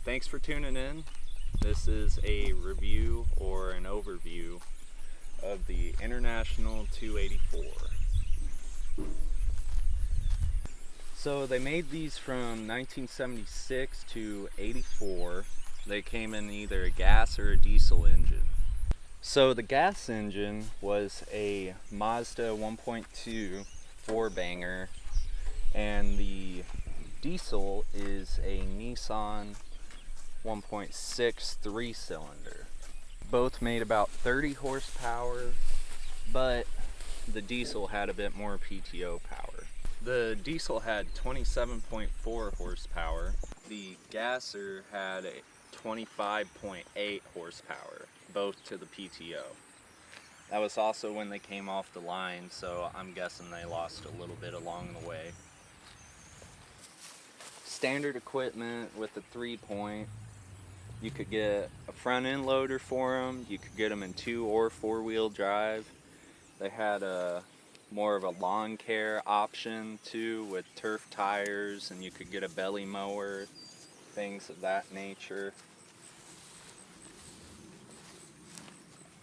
Thanks for tuning in. This is a review or an overview of the International 284. So they made these from 1976 to 84. They came in either a gas or a diesel engine. So the gas engine was a Mazda 1.2 four-banger, and the diesel is a Nissan 1.6 three-cylinder. Both made about 30 horsepower, but the diesel had a bit more PTO power. The diesel had 27.4 horsepower. The gasser had a 25.8 horsepower, both to the PTO. That was also when they came off the line, so I'm guessing they lost a little bit along the way. Standard equipment with the 3-point. You could get a front end loader for them. You could get them in 2 or 4-wheel drive. They had more of a lawn care option too, with turf tires, and you could get a belly mower, things of that nature.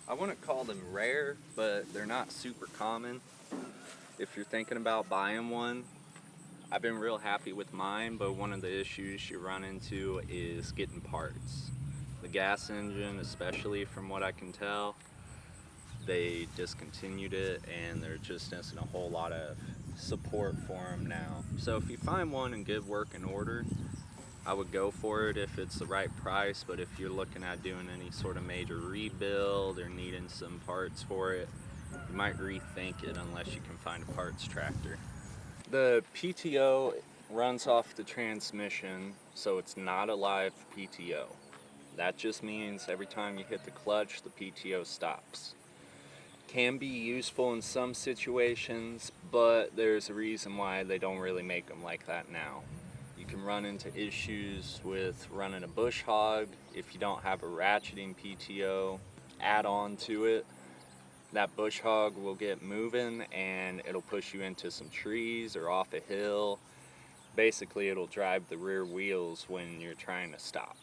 I wouldn't call them rare, but they're not super common. If you're thinking about buying one, I've been real happy with mine, but one of the issues you run into is getting parts. The gas engine, especially from what I can tell, they discontinued it and there just isn't a whole lot of support for them now. So if you find one in good working order, I would go for it if it's the right price, but if you're looking at doing any sort of major rebuild or needing some parts for it, you might rethink it unless you can find a parts tractor. The PTO runs off the transmission, so it's not a live PTO. That just means every time you hit the clutch, the PTO stops. Can be useful in some situations, but there's a reason why they don't really make them like that now. You can run into issues with running a bush hog if you don't have a ratcheting PTO add on to it. That bush hog will get moving and it'll push you into some trees or off a hill. Basically, it'll drive the rear wheels when you're trying to stop.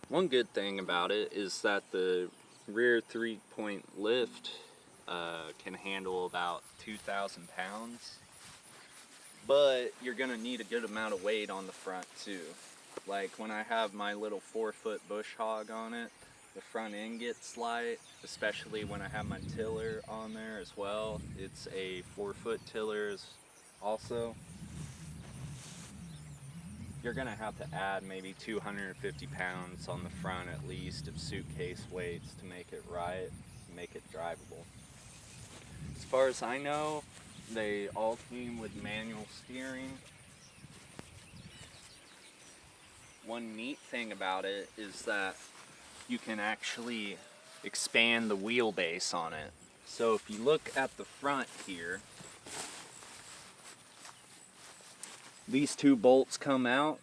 One good thing about it is that the rear 3-point lift can handle about 2,000 pounds, but you're gonna need a good amount of weight on the front too. Like when I have my little 4-foot bush hog on it, the front end gets light, especially when I have my tiller on there as well. It's a 4-foot tiller also. You're gonna have to add maybe 250 pounds on the front at least of suitcase weights to make it right, make it drivable. As far as I know, they all came with manual steering. One neat thing about it is that you can actually expand the wheelbase on it. So if you look at the front here, these 2 bolts come out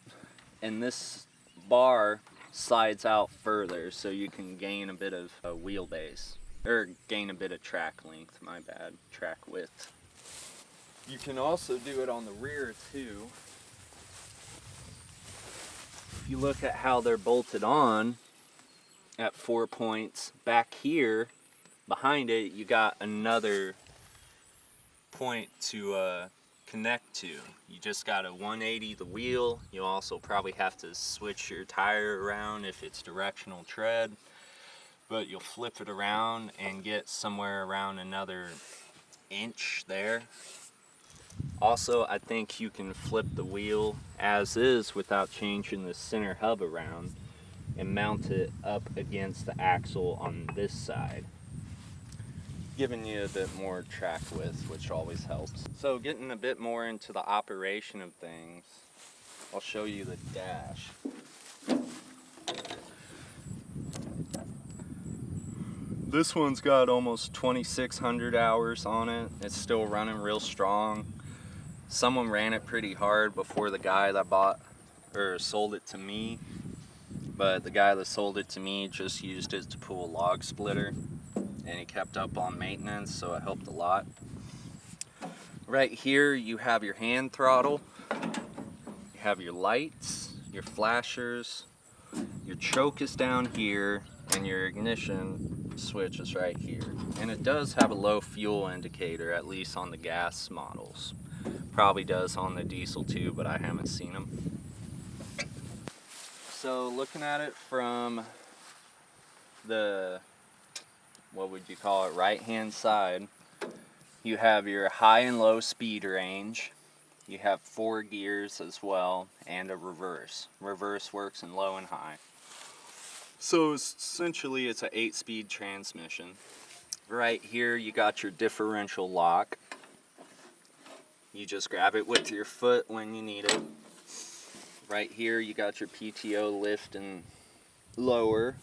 and this bar slides out further, so you can gain a bit of a wheelbase, or gain a bit of track length, my bad, track width. You can also do it on the rear too. If you look at how they're bolted on at 4 points, back here behind it you got another point to connect to. You just got to 180 the wheel. You also probably have to switch your tire around if it's directional tread, but you'll flip it around and get somewhere around another inch there. Also, I think you can flip the wheel as is without changing the center hub around and mount it up against the axle on this side, giving you a bit more track width, which always helps. So getting a bit more into the operation of things, I'll show you the dash. This one's got almost 2,600 hours on it. It's still running real strong. Someone ran it pretty hard before the guy that sold it to me, but the guy that sold it to me just used it to pull a log splitter, and he kept up on maintenance, so it helped a lot. Right here you have your hand throttle, you have your lights, your flashers, your choke is down here, and your ignition switch is right here. And it does have a low fuel indicator, at least on the gas models. Probably does on the diesel too, but I haven't seen them. So looking at it from the, what would you call it, right hand side, you have your high and low speed range. You have 4 gears as well, and a reverse. Reverse works in low and high. So essentially it's an 8-speed transmission. Right here you got your differential lock. You just grab it with your foot when you need it. Right here you got your PTO lift and lower.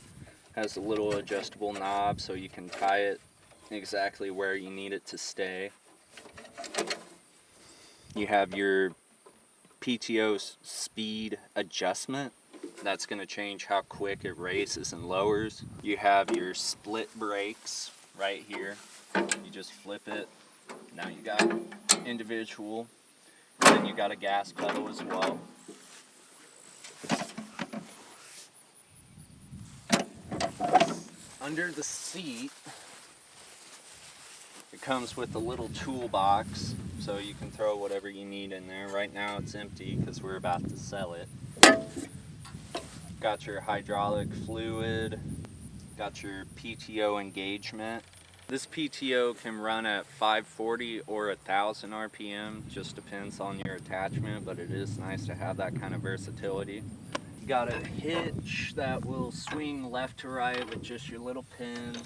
Has a little adjustable knob so you can tie it exactly where you need it to stay. You have your PTO speed adjustment. That's going to change how quick it races and lowers. You have your split brakes right here. You just flip it. Now you got individual. And then you got a gas pedal as well. Under the seat, it comes with a little toolbox, so you can throw whatever you need in there. Right now it's empty because we're about to sell it. Got your hydraulic fluid, got your PTO engagement. This PTO can run at 540 or 1000 RPM, just depends on your attachment, but it is nice to have that kind of versatility. You got a hitch that will swing left to right with just your little pin.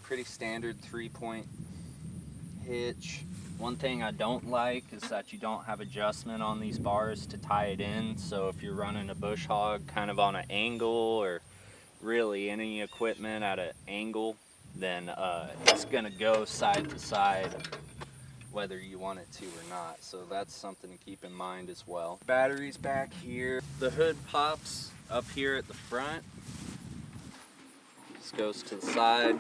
Pretty standard 3-point hitch. One thing I don't like is that you don't have adjustment on these bars to tie it in, so if you're running a bush hog kind of on an angle, or really any equipment at an angle, then it's gonna go side to side whether you want it to or not, so that's something to keep in mind as well. Batteries back here. The hood pops up here at the front. This goes to the side.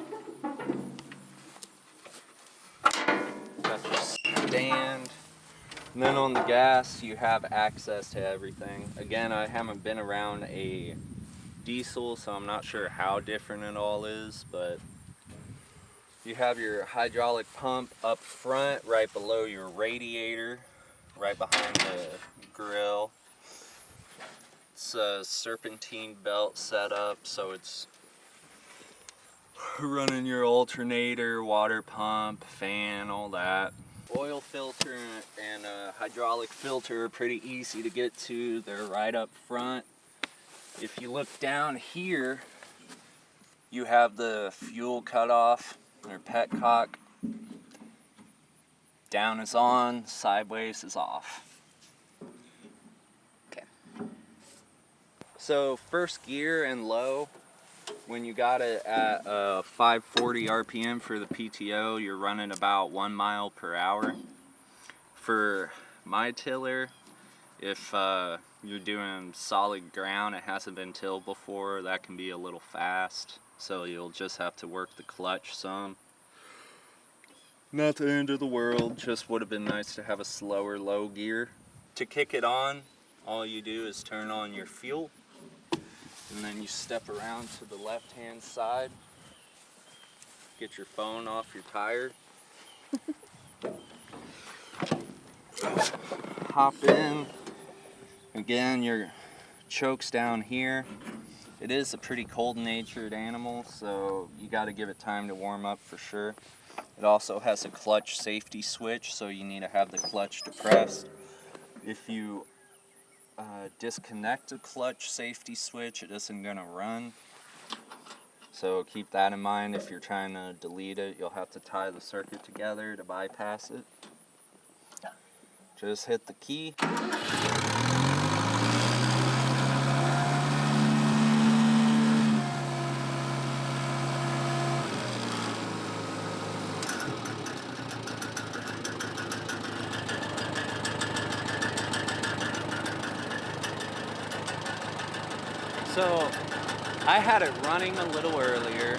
Got your stand. And then on the gas, you have access to everything. Again, I haven't been around a diesel, so I'm not sure how different it all is, but you have your hydraulic pump up front, right below your radiator, right behind the grill. It's a serpentine belt setup, so it's running your alternator, water pump, fan, all that. Oil filter and a hydraulic filter are pretty easy to get to. They're right up front. If you look down here, you have the fuel cutoff or petcock. Down is on, sideways is off. Okay. So first gear and low, when you got it at 540 RPM for the PTO, you're running about 1 mile per hour. For my tiller, if you're doing solid ground, it hasn't been tilled before, that can be a little fast. So you'll just have to work the clutch some. Not the end of the world, just would have been nice to have a slower low gear. To kick it on, all you do is turn on your fuel, and then you step around to the left hand side, get your phone off your tire, hop in. Again, your choke's down here. It is a pretty cold-natured animal, so you got to give it time to warm up for sure. It also has a clutch safety switch, so you need to have the clutch depressed. If you disconnect the clutch safety switch, it isn't going to run. So keep that in mind. If you're trying to delete it, you'll have to tie the circuit together to bypass it. Just hit the key. So I had it running a little earlier,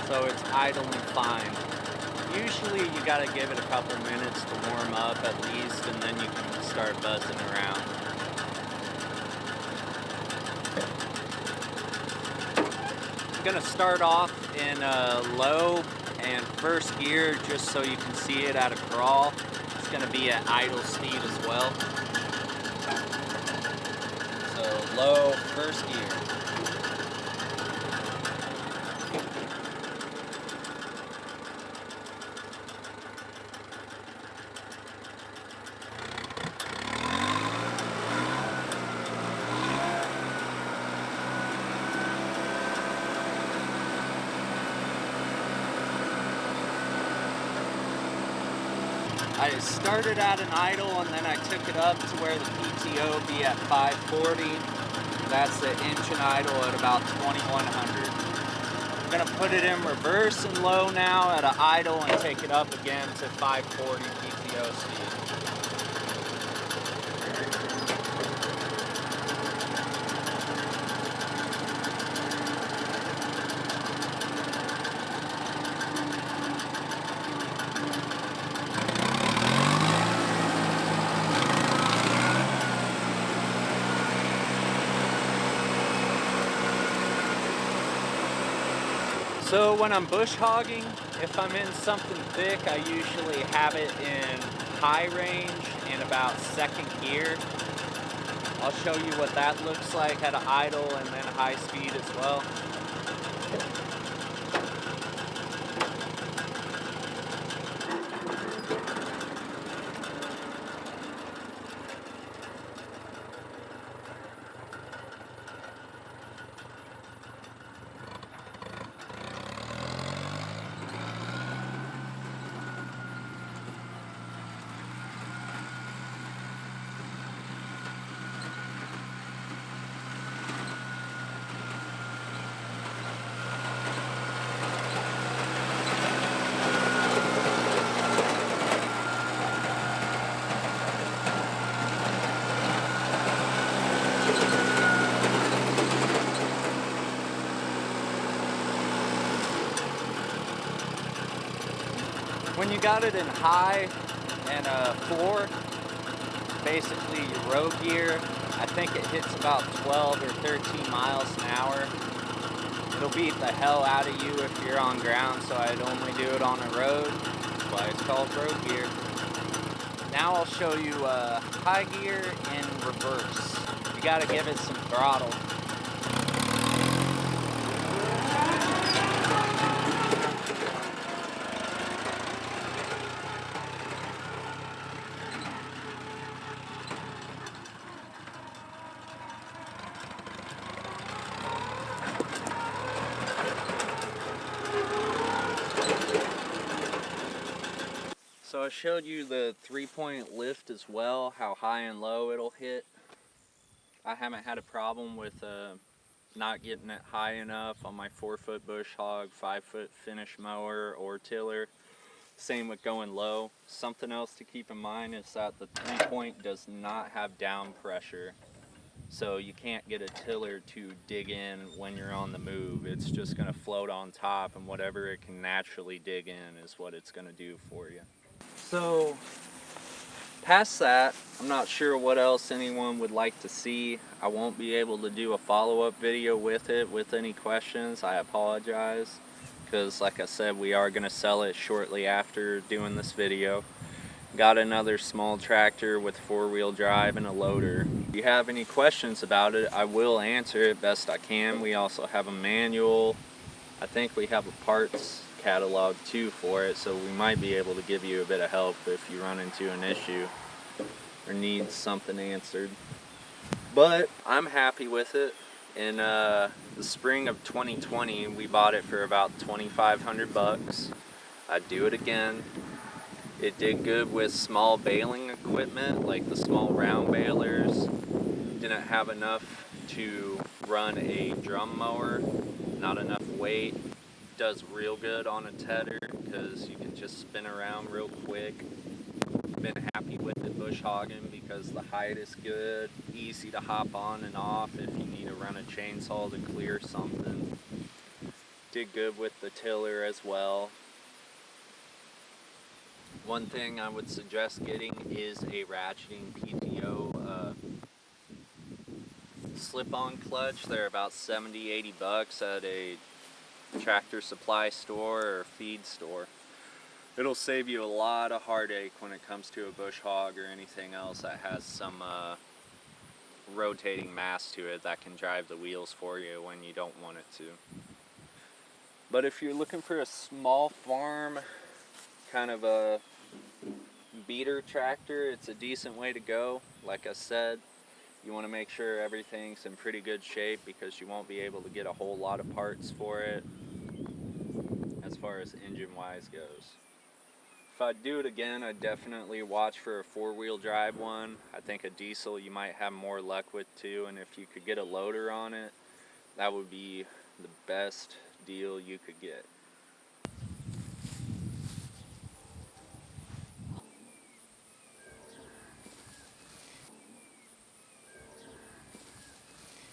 so it's idling fine. Usually you gotta give it a couple minutes to warm up at least, and then you can start buzzing around. I'm gonna start off in low and first gear just so you can see it at a crawl. It's gonna be at idle speed as well. So low, first gear. I started at an idle and then I took it up to where the PTO would be at 540. That's the engine idle at about 2100. I'm gonna put it in reverse and low now at an idle and take it up again to 540 PTO speed. So when I'm bush hogging, if I'm in something thick, I usually have it in high range in about second gear. I'll show you what that looks like at an idle and then high speed as well. When you got it in high and floor, basically your road gear, I think it hits about 12 or 13 miles an hour. It'll beat the hell out of you if you're on ground, so I'd only do it on a road. That's why it's called road gear. Now I'll show you high gear in reverse. You gotta give it some throttle. So I showed you the 3-point lift as well, how high and low it'll hit. I haven't had a problem with not getting it high enough on my 4-foot bush hog, 5-foot finish mower or tiller. Same with going low. Something else to keep in mind is that the 3-point does not have down pressure. So you can't get a tiller to dig in when you're on the move. It's just gonna float on top, and whatever it can naturally dig in is what it's gonna do for you. So past that, I'm not sure what else anyone would like to see. I won't be able to do a follow-up video with it with any questions. I apologize, because like I said, we are going to sell it shortly after doing this video. Got another small tractor with 4-wheel drive and a loader. If you have any questions about it, I will answer it best I can. We also have a manual. I think we have a parts catalog too for it, so we might be able to give you a bit of help if you run into an issue or need something answered. But I'm happy with it. In the spring of 2020, we bought it for about 2,500 bucks. I'd do it again. It did good with small baling equipment, like the small round balers. Didn't have enough to run a drum mower, not enough weight. Does real good on a tedder because you can just spin around real quick. Been happy with it bush hogging because the height is good, easy to hop on and off if you need to run a chainsaw to clear something. Did good with the tiller as well. One thing I would suggest getting is a Ratcheting PTO slip-on clutch. They're about 70-80 bucks at a tractor supply store or feed store. It'll save you a lot of heartache when it comes to a bush hog or anything else that has some rotating mass to it that can drive the wheels for you when you don't want it to. But if you're looking for a small farm, kind of a beater tractor, it's a decent way to go. Like I said, you want to make sure everything's in pretty good shape because you won't be able to get a whole lot of parts for it as far as engine wise goes. If I do it again, I'd definitely watch for a four-wheel drive one. I think a diesel you might have more luck with too, and if you could get a loader on it, that would be the best deal you could get.